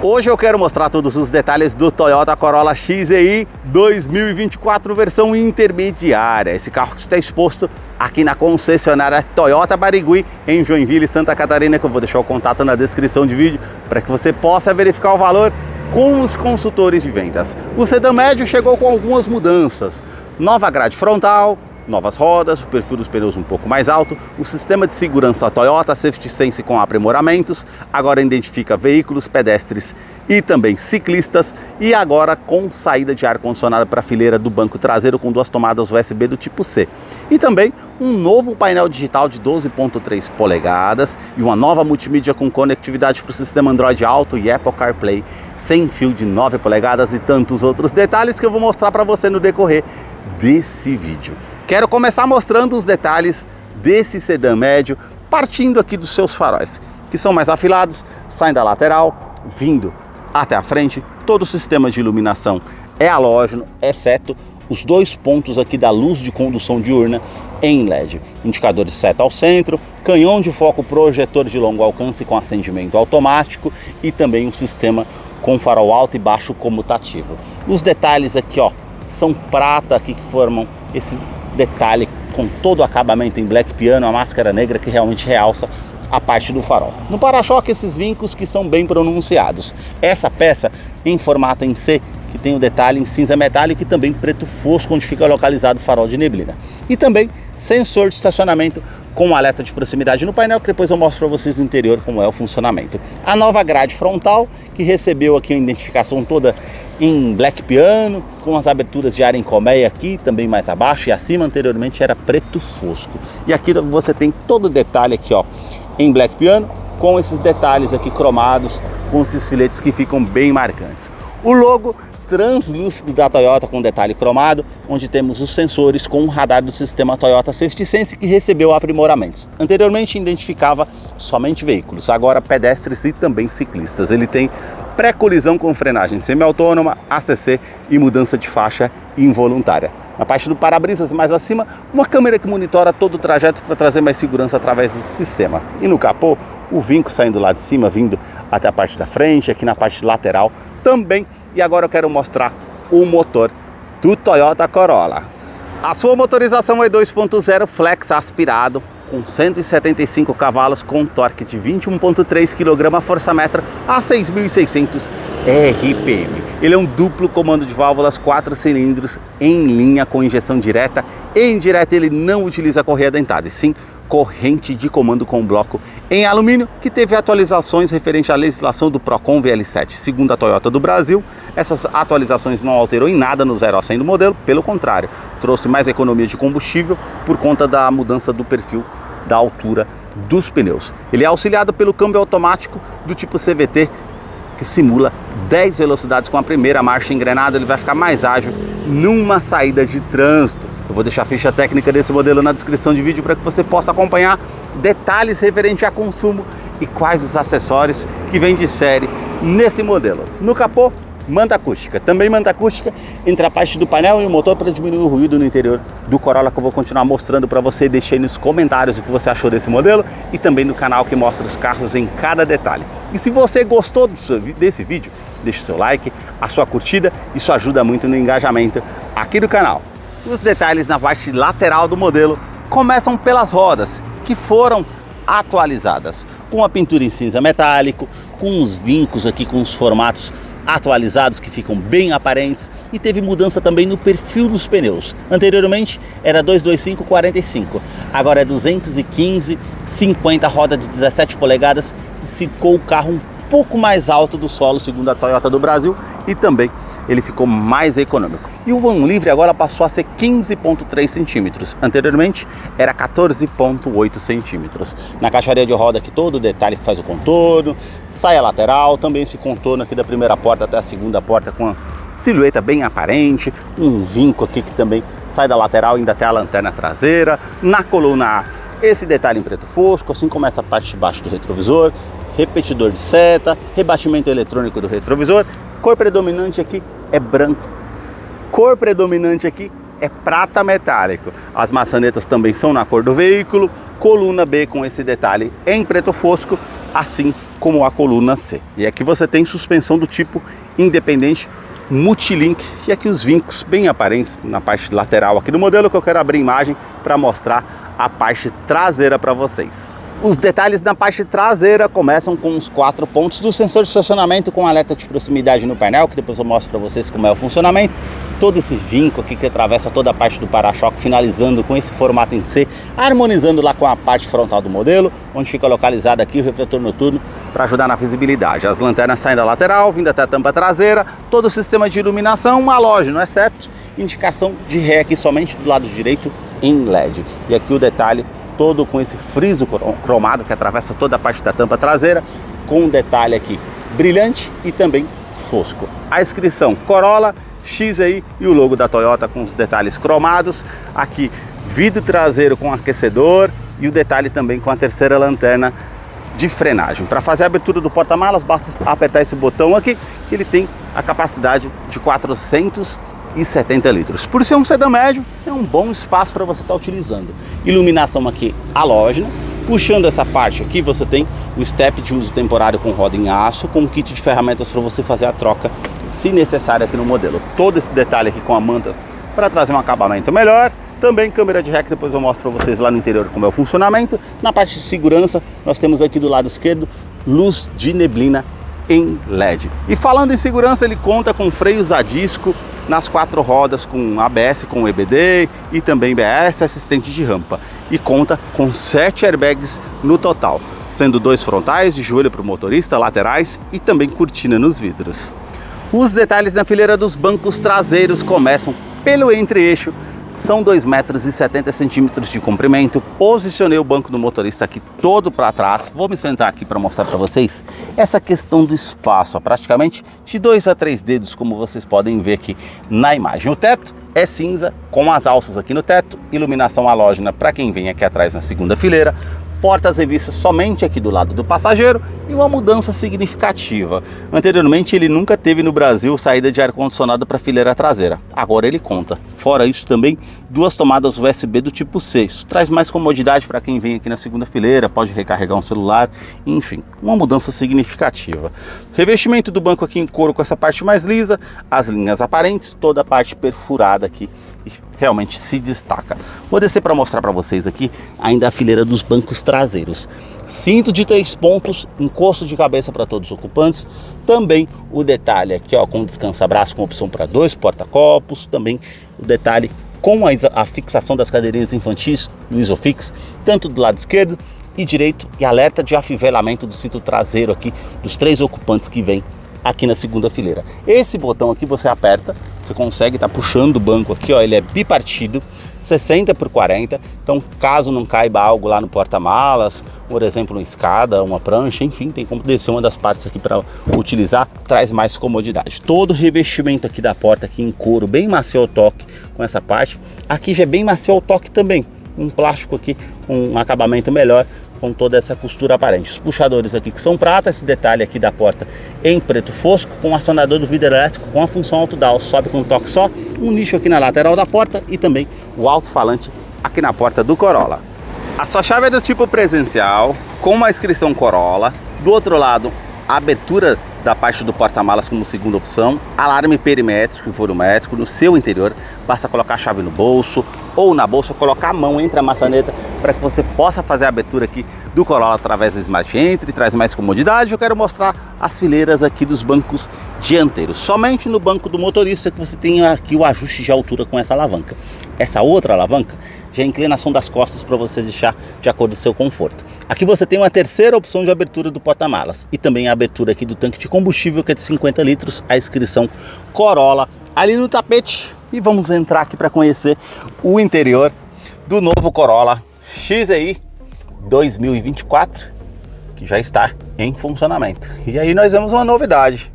Hoje eu quero mostrar todos os detalhes do Toyota Corolla XEI 2024 versão intermediária. Esse carro que está exposto aqui na concessionária Toyota Barigui, em Joinville, Santa Catarina, que eu vou deixar o contato na descrição de vídeo para que você possa verificar o valor com os consultores de vendas. O sedã médio chegou com algumas mudanças: nova grade frontal, novas rodas, o perfil dos pneus um pouco mais alto, o sistema de segurança Toyota Safety Sense com aprimoramentos, agora identifica veículos, pedestres e também ciclistas, e agora com saída de ar-condicionado para a fileira do banco traseiro com duas tomadas USB do tipo C. E também um novo painel digital de 12.3 polegadas e uma nova multimídia com conectividade para o sistema Android Auto e Apple CarPlay sem fio de 9 polegadas e tantos outros detalhes que eu vou mostrar para você no decorrer desse vídeo. Quero começar mostrando os detalhes desse sedã médio, partindo aqui dos seus faróis, que são mais afilados, saem da lateral, vindo até a frente. Todo o sistema de iluminação é halógeno, exceto os dois pontos aqui da luz de condução diurna em LED. Indicadores seta ao centro, canhão de foco projetor de longo alcance com acendimento automático e também um sistema com farol alto e baixo comutativo. Os detalhes aqui, ó, são prata aqui que formam esse detalhe com todo o acabamento em black piano, a máscara negra que realmente realça a parte do farol. No para-choque, esses vincos que são bem pronunciados. Essa peça em formato em C, que tem o detalhe em cinza metálico e também preto fosco, onde fica localizado o farol de neblina. E também sensor de estacionamento com um alerta de proximidade no painel, que depois eu mostro para vocês no interior como é o funcionamento. A nova grade frontal, que recebeu aqui a identificação toda em black piano, com as aberturas de ar em colmeia aqui, também mais abaixo e acima. Anteriormente era preto fosco. E aqui você tem todo o detalhe aqui, ó, em black piano, com esses detalhes aqui cromados, com esses filetes que ficam bem marcantes. O logo translúcido da Toyota com detalhe cromado, onde temos os sensores com o radar do sistema Toyota Safety Sense, que recebeu aprimoramentos. Anteriormente identificava somente veículos, agora pedestres e também ciclistas. Ele tem pré-colisão com frenagem semi-autônoma, ACC e mudança de faixa involuntária. Na parte do para-brisas mais acima, uma câmera que monitora todo o trajeto para trazer mais segurança através desse sistema. E no capô, o vinco saindo lá de cima, vindo até a parte da frente, aqui na parte lateral também. E agora eu quero mostrar o motor do Toyota Corolla. A sua motorização é 2.0 flex aspirado, com 175 cavalos, com torque de 21.3 kgfm a 6.600 RPM. Ele é um duplo comando de válvulas 4 cilindros em linha com injeção direta e indireta. Ele não utiliza correia dentada, e sim corrente de comando com bloco em alumínio, que teve atualizações referente à legislação do Procon VL7. Segundo a Toyota do Brasil, essas atualizações não alterou em nada no 0 a 100 do modelo, pelo contrário, trouxe mais economia de combustível por conta da mudança do perfil da altura dos pneus. Ele é auxiliado pelo câmbio automático do tipo CVT, que simula 10 velocidades. Com a primeira marcha engrenada, ele vai ficar mais ágil numa saída de trânsito. Eu vou deixar a ficha técnica desse modelo na descrição de vídeo para que você possa acompanhar detalhes referentes a consumo e quais os acessórios que vem de série nesse modelo. No capô, manta acústica. Também manta acústica entre a parte do painel e o motor para diminuir o ruído no interior do Corolla, que eu vou continuar mostrando para você. Deixe aí nos comentários o que você achou desse modelo e também no canal que mostra os carros em cada detalhe. E se você gostou desse vídeo, deixe o seu like, a sua curtida, isso ajuda muito no engajamento aqui do canal. Os detalhes na parte lateral do modelo começam pelas rodas, que foram atualizadas, com a pintura em cinza metálico, com os vincos aqui com os formatos atualizados que ficam bem aparentes, e teve mudança também no perfil dos pneus. Anteriormente era 225/45, agora é 215/50, roda de 17 polegadas, e ficou o carro um pouco mais alto do solo, segundo a Toyota do Brasil, e também ele ficou mais econômico. E o vão livre agora passou a ser 15.3 centímetros. Anteriormente era 14.8 centímetros. Na caixaria de roda aqui todo o detalhe que faz o contorno, saia lateral, também esse contorno aqui da primeira porta até a segunda porta com a silhueta bem aparente, um vinco aqui que também sai da lateral indo até a lanterna traseira. Na coluna A, esse detalhe em preto fosco, assim como essa parte de baixo do retrovisor, repetidor de seta, rebatimento eletrônico do retrovisor. Cor predominante aqui é branco. Cor predominante aqui é prata metálico. As maçanetas também são na cor do veículo, coluna B com esse detalhe em preto fosco, assim como a coluna C. E aqui você tem suspensão do tipo independente Multilink, e aqui os vincos bem aparentes na parte lateral aqui do modelo, que eu quero abrir imagem para mostrar a parte traseira para vocês. Os detalhes na parte traseira começam com os 4 pontos do sensor de estacionamento com alerta de proximidade no painel, que depois eu mostro para vocês como é o funcionamento. Todo esse vinco aqui que atravessa toda a parte do para-choque, finalizando com esse formato em C, harmonizando lá com a parte frontal do modelo, onde fica localizado aqui o refletor noturno para ajudar na visibilidade. As lanternas saem da lateral, vindo até a tampa traseira, todo o sistema de iluminação halógeno, exceto indicação de ré aqui somente do lado direito em LED. E aqui o detalhe todo com esse friso cromado que atravessa toda a parte da tampa traseira, com um detalhe aqui brilhante e também fosco. A inscrição Corolla XEI e o logo da Toyota com os detalhes cromados. Aqui vidro traseiro com aquecedor e o detalhe também com a terceira lanterna de frenagem. Para fazer a abertura do porta-malas basta apertar esse botão aqui, que ele tem a capacidade de 470 litros. Por ser um sedã médio, é um bom espaço para você estar utilizando. Iluminação aqui halógena. Puxando essa parte aqui, você tem o step de uso temporário com roda em aço, com um kit de ferramentas para você fazer a troca, se necessário, aqui no modelo. Todo esse detalhe aqui com a manta para trazer um acabamento melhor. Também câmera de ré, que depois eu mostro para vocês lá no interior como é o funcionamento. Na parte de segurança, nós temos aqui do lado esquerdo, luz de neblina em LED. E falando em segurança, ele conta com freios a disco nas 4 rodas, com ABS, com EBD e também BS, assistente de rampa. E conta com 7 airbags no total, sendo 2 frontais, de joelho para o motorista, laterais e também cortina nos vidros. Os detalhes na fileira dos bancos traseiros começam pelo entre-eixo. São 2,70 metros de comprimento. Posicionei o banco do motorista aqui todo para trás. Vou me sentar aqui para mostrar para vocês essa questão do espaço, praticamente de 2 a 3 dedos, como vocês podem ver aqui na imagem. O teto é cinza, com as alças aqui no teto, iluminação halógena para quem vem aqui atrás na segunda fileira, portas revistas somente aqui do lado do passageiro e uma mudança significativa. Anteriormente ele nunca teve no Brasil saída de ar-condicionado para a fileira traseira, agora ele conta. Fora isso também, 2 tomadas USB do tipo C, isso traz mais comodidade para quem vem aqui na segunda fileira, pode recarregar um celular, enfim, uma mudança significativa. Revestimento do banco aqui em couro com essa parte mais lisa, as linhas aparentes, toda a parte perfurada aqui e realmente se destaca. Vou descer para mostrar para vocês aqui ainda a fileira dos bancos traseiros. Cinto de 3 pontos, encosto de cabeça para todos os ocupantes. Também o detalhe aqui, ó, com descansa-braço com opção para 2 porta-copos. Também o detalhe com a fixação das cadeirinhas infantis no Isofix, tanto do lado esquerdo e direito, e alerta de afivelamento do cinto traseiro aqui dos 3 ocupantes que vêm aqui na segunda fileira. Esse botão aqui você aperta, você consegue estar puxando o banco aqui, ó, ele é bipartido, 60 por 40, então caso não caiba algo lá no porta-malas, por exemplo, uma escada, uma prancha, enfim, tem como descer uma das partes aqui para utilizar, traz mais comodidade. Todo o revestimento aqui da porta aqui em couro, bem macio ao toque com essa parte, aqui já é bem macio ao toque também, um plástico aqui, um acabamento melhor, com toda essa costura aparente. Os puxadores aqui que são prata, esse detalhe aqui da porta em preto fosco, com acionador do vidro elétrico com a função auto-down, sobe com um toque só, um nicho aqui na lateral da porta e também o alto-falante aqui na porta do Corolla. A sua chave é do tipo presencial, com uma inscrição Corolla. Do outro lado, a abertura da parte do porta-malas como segunda opção, alarme perimétrico e volumétrico no seu interior. Basta colocar a chave no bolso ou na bolsa, colocar a mão entre a maçaneta para que você possa fazer a abertura aqui do Corolla através da Smart Entry, traz mais comodidade. Eu quero mostrar as fileiras aqui dos bancos dianteiros. Somente no banco do motorista que você tem aqui o ajuste de altura com essa alavanca. Essa outra alavanca já é a inclinação das costas para você deixar de acordo com o seu conforto. Aqui você tem uma terceira opção de abertura do porta-malas e também a abertura aqui do tanque de combustível, que é de 50 litros, a inscrição Corolla ali no tapete. E vamos entrar aqui para conhecer o interior do novo Corolla XEI 2024, que já está em funcionamento. E aí nós vemos uma novidade.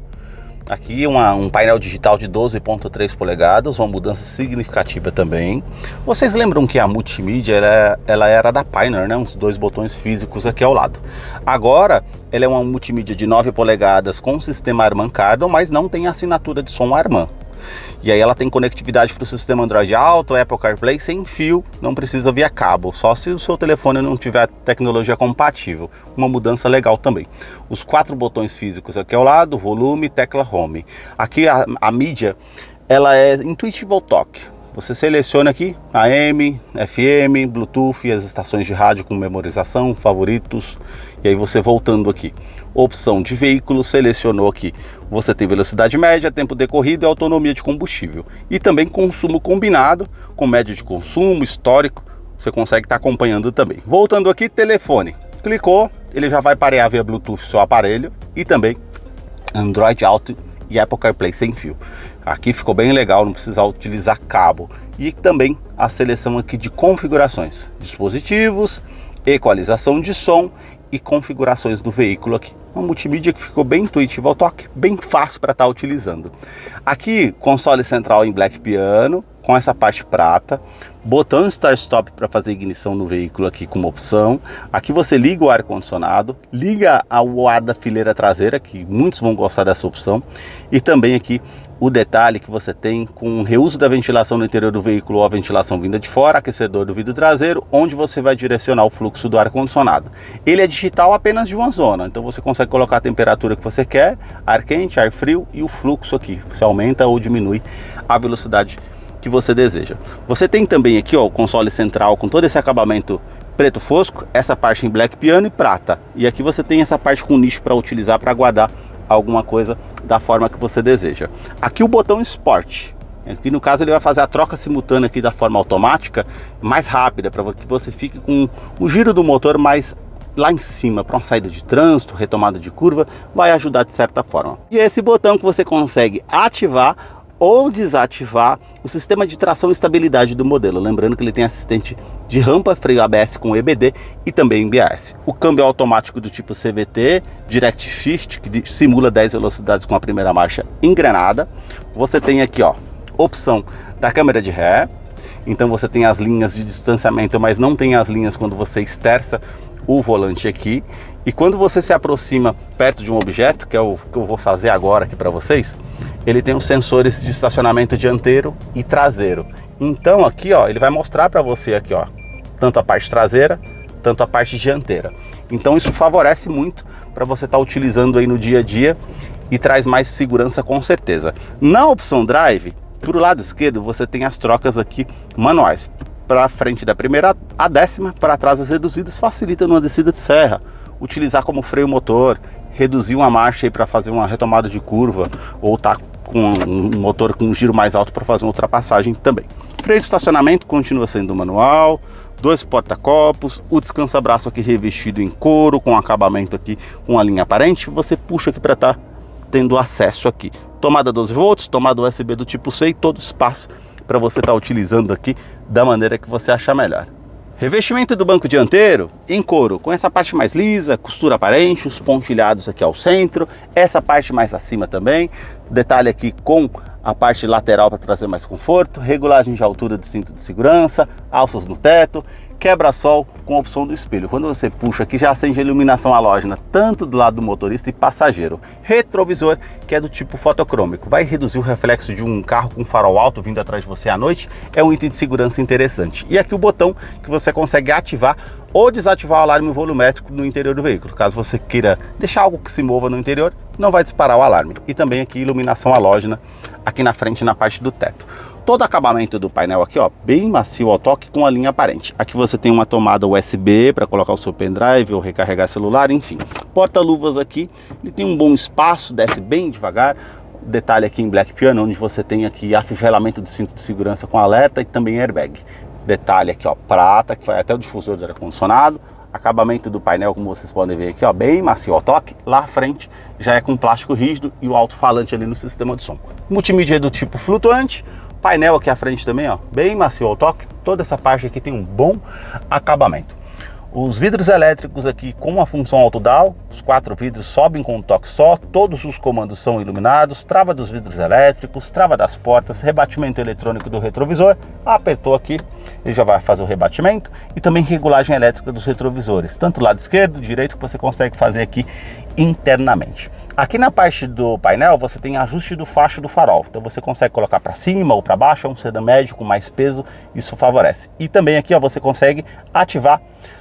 Aqui um painel digital de 12,3 polegadas, uma mudança significativa também. Vocês lembram que a multimídia ela era da Pioneer, né? Uns 2 botões físicos aqui ao lado. Agora ela é uma multimídia de 9 polegadas com sistema Harman Kardon, mas não tem assinatura de som Harman. E aí ela tem conectividade para o sistema Android Auto, Apple CarPlay sem fio, não precisa via cabo, só se o seu telefone não tiver tecnologia compatível. Uma mudança legal também. Os 4 botões físicos aqui ao lado, volume, tecla home. Aqui a mídia, ela é intuitivo ao toque. Você seleciona aqui AM, FM, Bluetooth e as estações de rádio com memorização, favoritos. E aí você voltando aqui, opção de veículo, selecionou aqui. Você tem velocidade média, tempo decorrido e autonomia de combustível. E também consumo combinado, com média de consumo, histórico. Você consegue estar acompanhando também. Voltando aqui, telefone. Clicou, ele já vai parear via Bluetooth seu aparelho. E também Android Auto e Apple CarPlay sem fio. Aqui ficou bem legal, não precisa utilizar cabo. E também a seleção aqui de configurações, dispositivos, equalização de som e configurações do veículo aqui. Uma multimídia que ficou bem intuitiva ao toque, bem fácil para estar utilizando. Aqui, console central em Black Piano, com essa parte prata, botão Start-Stop para fazer ignição no veículo aqui com uma opção. Aqui você liga o ar-condicionado, liga o ar da fileira traseira, que muitos vão gostar dessa opção. E também aqui o detalhe que você tem com o reuso da ventilação no interior do veículo ou a ventilação vinda de fora, aquecedor do vidro traseiro, onde você vai direcionar o fluxo do ar-condicionado. Ele é digital apenas de uma zona, então você consegue colocar a temperatura que você quer, ar quente, ar frio e o fluxo aqui. Você aumenta ou diminui a velocidade que você deseja. Você tem também aqui ó, o console central com todo esse acabamento preto fosco, essa parte em Black Piano e prata. E aqui você tem essa parte com nicho para utilizar para guardar alguma coisa da forma que você deseja. Aqui o botão Sport. Aqui no caso ele vai fazer a troca simultânea aqui da forma automática, mais rápida, para que você fique com o giro do motor mais lá em cima, para uma saída de trânsito, retomada de curva, vai ajudar de certa forma. E esse botão que você consegue ativar ou desativar o sistema de tração e estabilidade do modelo. Lembrando que ele tem assistente de rampa, freio ABS com EBD e também ABS. O câmbio automático do tipo CVT, Direct Shift, que simula 10 velocidades com a primeira marcha engrenada. Você tem aqui ó, opção da câmera de ré. Então você tem as linhas de distanciamento, mas não tem as linhas quando você esterça o volante aqui. E quando você se aproxima perto de um objeto, que é o que eu vou fazer agora aqui para vocês, ele tem os sensores de estacionamento dianteiro e traseiro. Então aqui ó, ele vai mostrar para você aqui ó, tanto a parte traseira, tanto a parte dianteira. Então isso favorece muito para você estar utilizando aí no dia a dia e traz mais segurança com certeza. Na opção Drive, para o lado esquerdo você tem as trocas aqui manuais. Para frente da primeira a 10ª, para trás as reduzidas, facilita numa descida de serra. Utilizar como freio motor, reduzir uma marcha aí para fazer uma retomada de curva, ou tá com um motor com um giro mais alto para fazer uma ultrapassagem também. Freio de estacionamento continua sendo manual, 2 porta-copos, o descansa-braço aqui revestido em couro, com acabamento aqui com a linha aparente, você puxa aqui para estar tendo acesso aqui. Tomada 12 volts, tomada USB do tipo C e todo espaço para você estar utilizando aqui da maneira que você achar melhor. Revestimento do banco dianteiro em couro, com essa parte mais lisa, costura aparente, os pontilhados aqui ao centro, essa parte mais acima também, detalhe aqui com a parte lateral para trazer mais conforto, regulagem de altura do cinto de segurança, alças no teto, quebra-sol com a opção do espelho. Quando você puxa aqui já acende a iluminação halógena, tanto do lado do motorista e passageiro. Retrovisor, que é do tipo fotocrômico, vai reduzir o reflexo de um carro com farol alto vindo atrás de você à noite, é um item de segurança interessante. E aqui o botão que você consegue ativar ou desativar o alarme volumétrico no interior do veículo. Caso você queira deixar algo que se mova no interior, não vai disparar o alarme. E também aqui iluminação halógena aqui na frente, na parte do teto. Todo acabamento do painel aqui, ó, bem macio ao toque com a linha aparente. Aqui você tem uma tomada USB para colocar o seu pendrive ou recarregar celular, enfim. Porta-luvas aqui, ele tem um bom espaço, desce bem devagar. Detalhe aqui em Black Piano, onde você tem aqui afivelamento do cinto de segurança com alerta e também airbag. Detalhe aqui, ó, prata, que foi até o difusor de ar-condicionado. Acabamento do painel, como vocês podem ver aqui, ó, bem macio ao toque. Lá à frente já é com plástico rígido e o alto-falante ali no sistema de som. Multimídia do tipo flutuante. Painel aqui à frente também, ó, bem macio ao toque. Toda essa parte aqui tem um bom acabamento. Os vidros elétricos aqui com a função auto-down, os 4 vidros sobem com um toque só, todos os comandos são iluminados, trava dos vidros elétricos, trava das portas, rebatimento eletrônico do retrovisor, apertou aqui, ele já vai fazer o rebatimento, e também regulagem elétrica dos retrovisores, tanto lado esquerdo, direito, que você consegue fazer aqui internamente. Aqui na parte do painel você tem ajuste do facho do farol, então você consegue colocar para cima ou para baixo, é um sedã médio com mais peso, isso favorece. E também aqui ó, você consegue ativar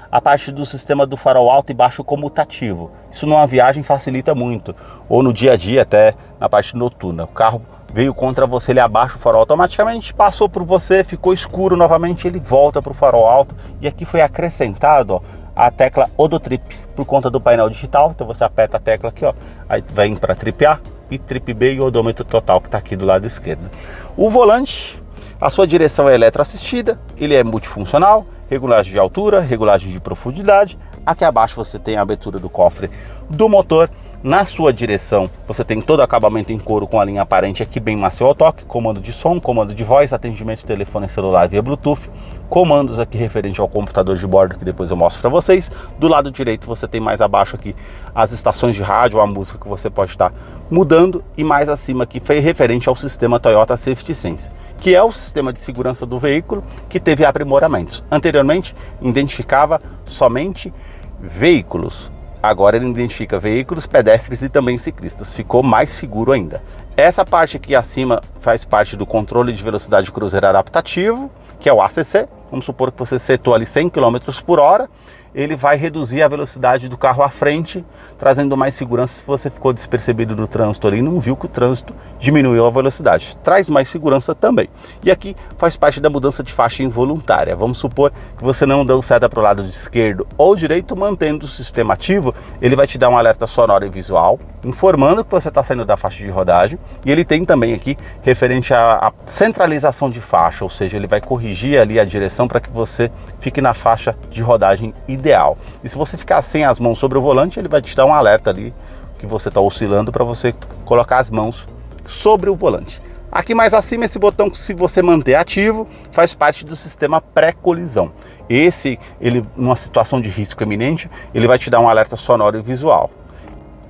a parte do sistema do farol alto e baixo comutativo. Isso numa viagem facilita muito, ou no dia a dia até na parte noturna. O carro veio contra você, ele abaixa o farol automaticamente, passou por você, ficou escuro novamente, ele volta para o farol alto. E aqui foi acrescentado ó, a tecla Odotrip por conta do painel digital. Então você aperta a tecla aqui, ó, aí vem para Trip A e Trip B e o odômetro total que está aqui do lado esquerdo. O volante, a sua direção é eletroassistida, ele é multifuncional, regulagem de altura, regulagem de profundidade. Aqui abaixo você tem a abertura do cofre do motor. Na sua direção você tem todo o acabamento em couro com a linha aparente aqui bem macio ao toque, comando de som, comando de voz, atendimento de telefone celular via Bluetooth, comandos aqui referente ao computador de bordo que depois eu mostro para vocês. Do lado direito você tem mais abaixo aqui as estações de rádio, a música que você pode estar mudando, e mais acima aqui foi referente ao sistema Toyota Safety Sense, que é o sistema de segurança do veículo que teve aprimoramentos. Anteriormente identificava somente veículos, agora ele identifica veículos, pedestres e também ciclistas, ficou mais seguro ainda. Essa parte aqui acima faz parte do controle de velocidade cruzeiro adaptativo, que é o ACC. Vamos supor que você setou ali 100 km por hora, ele vai reduzir a velocidade do carro à frente, trazendo mais segurança se você ficou despercebido no trânsito ali e não viu que o trânsito diminuiu a velocidade. Traz mais segurança também. E aqui faz parte da mudança de faixa involuntária. Vamos supor que você não deu seta para o lado esquerdo ou direito, mantendo o sistema ativo, ele vai te dar um alerta sonoro e visual, informando que você está saindo da faixa de rodagem. E ele tem também aqui referente à centralização de faixa, ou seja, ele vai corrigir ali a direção para que você fique na faixa de rodagem ideal. E se você ficar sem as mãos sobre o volante, ele vai te dar um alerta ali que você está oscilando para você colocar as mãos sobre o volante. Aqui mais acima, esse botão, se você manter ativo, faz parte do sistema pré-colisão. Esse, ele numa situação de risco iminente, ele vai te dar um alerta sonoro e visual.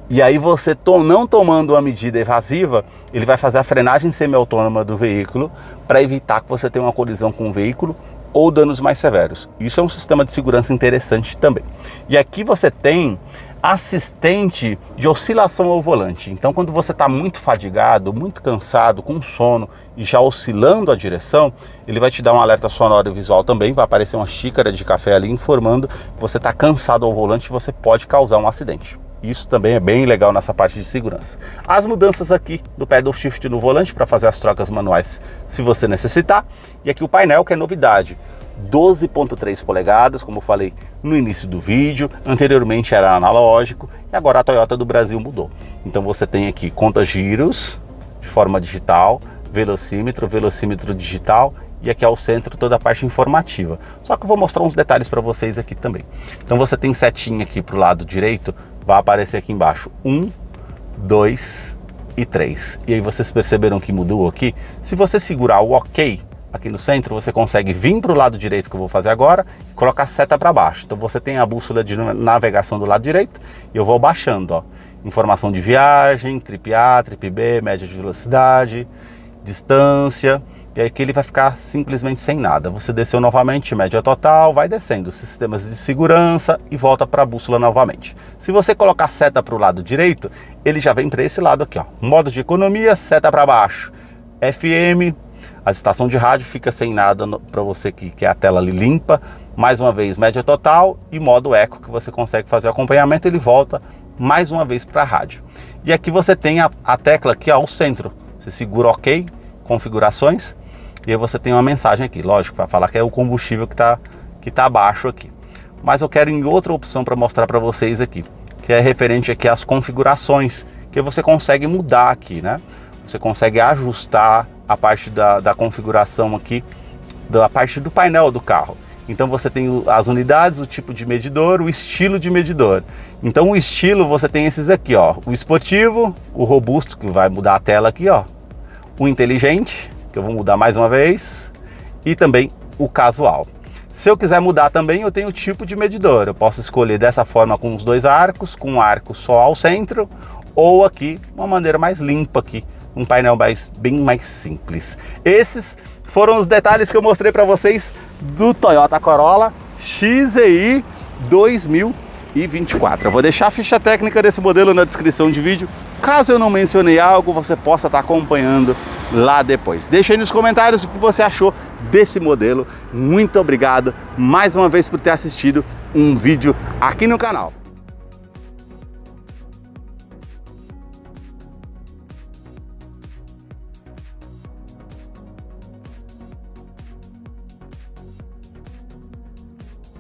E aí você não tomando uma medida evasiva, ele vai fazer a frenagem semi-autônoma do veículo para evitar que você tenha uma colisão com o veículo ou danos mais severos. Isso é um sistema de segurança interessante também. E aqui você tem assistente de oscilação ao volante. Então quando você está muito fadigado, muito cansado, com sono e já oscilando a direção, ele vai te dar um alerta sonoro e visual também, vai aparecer uma xícara de café ali informando que você está cansado ao volante e você pode causar um acidente. Isso também é bem legal nessa parte de segurança. As mudanças aqui do pedal shift no volante para fazer as trocas manuais se você necessitar. E aqui o painel, que é novidade, 12.3 polegadas, como eu falei no início do vídeo. Anteriormente era analógico e agora a Toyota do Brasil mudou. Então você tem aqui conta-giros de forma digital, velocímetro digital, e aqui ao centro toda a parte informativa. Só que eu vou mostrar uns detalhes para vocês aqui também. Então você tem setinha aqui para o lado direito, vai aparecer aqui embaixo 1, 2 e 3. E aí vocês perceberam que mudou aqui? Se você segurar o OK aqui no centro, você consegue vir para o lado direito, que eu vou fazer agora, e colocar a seta para baixo. Então você tem a bússola de navegação do lado direito e eu vou baixando, ó. Informação de viagem, trip A, trip B, média de velocidade, distância, e aqui ele vai ficar simplesmente sem nada. Você desceu novamente, média total, vai descendo, sistemas de segurança e volta para a bússola novamente. Se você colocar a seta para o lado direito, ele já vem para esse lado aqui, ó. Modo de economia, seta para baixo. FM, a estação de rádio fica sem nada para você que quer a tela ali limpa. Mais uma vez, média total e modo eco, que você consegue fazer o acompanhamento, ele volta mais uma vez para a rádio. E aqui você tem a tecla aqui ao centro. Você segura OK, configurações, e aí você tem uma mensagem aqui, lógico, para falar que é o combustível que tá abaixo aqui. Mas eu quero em outra opção para mostrar para vocês aqui, que é referente aqui às configurações, que você consegue mudar aqui, né? Você consegue ajustar a parte da configuração aqui, da parte do painel do carro. Então você tem as unidades, o tipo de medidor, o estilo de medidor. Então o estilo você tem esses aqui, ó, o esportivo, o robusto, que vai mudar a tela aqui, ó, o inteligente, que eu vou mudar mais uma vez, e também o casual. Se eu quiser mudar também, eu tenho o tipo de medidor. Eu posso escolher dessa forma com os dois arcos, com um arco só ao centro, ou aqui, uma maneira mais limpa aqui, um painel bem mais simples. Esses foram os detalhes que eu mostrei para vocês do Toyota Corolla XEI 2022. 2024. Eu vou deixar a ficha técnica desse modelo na descrição de vídeo. Caso eu não mencionei algo, você possa estar acompanhando lá depois. Deixa aí nos comentários o que você achou desse modelo. Muito obrigado mais uma vez por ter assistido um vídeo aqui no canal.